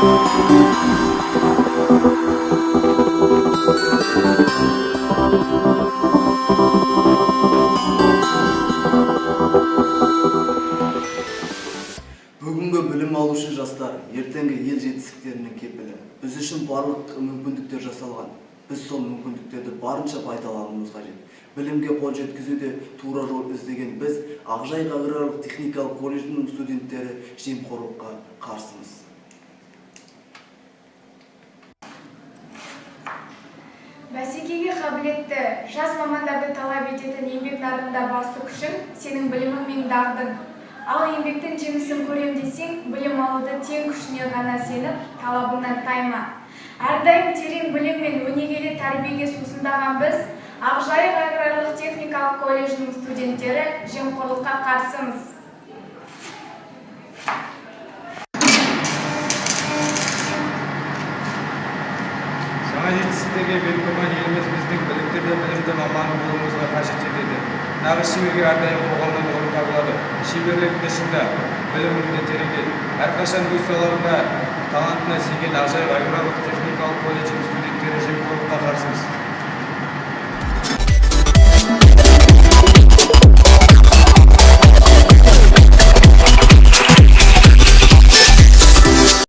Бүгінгі білім алушы жастар ертеңгі ел жетістіктерінің кепілі. Біз үшін барлық мүмкіндіктер жасалған. Біз сол мүмкіндіктерді барынша пайдалануымыз қажет. Білімге қол жеткізуде тура жол іздеген біз Ақжайық аграрлық техникалық колледжінің студенттері жемқорлыққа қарсымыз. Бәсекеге қабілетті, жас мамандарды талап ететін еңбек нарығында басты күшің сенің білімің мен дағдың. Ал еңбектің жемісін көрем десең, білім алуды тең күшіне ғана сеніп, талабыңнан тайма. Әрдайым терең білім мен өнегелі тәрбиеге сусындаған біз, Ақжайық аграрлық техникалық колледжінің студенттері жемқорлыққа қарсымыз. Жаңа жетістіктерге бел бұрған еліміз біздің білікті де білімді маманы болуымызға қажет етеді. Нағыз шеберге әрдайым қоғамнан орын табылады. Шеберліктің ішінде білімінде тереңдет. Әрқашан өз салаларында талантына сенген Ақжайық аграрлық техникалық колледжінің студенттері жемқорлыққа қарсымыз.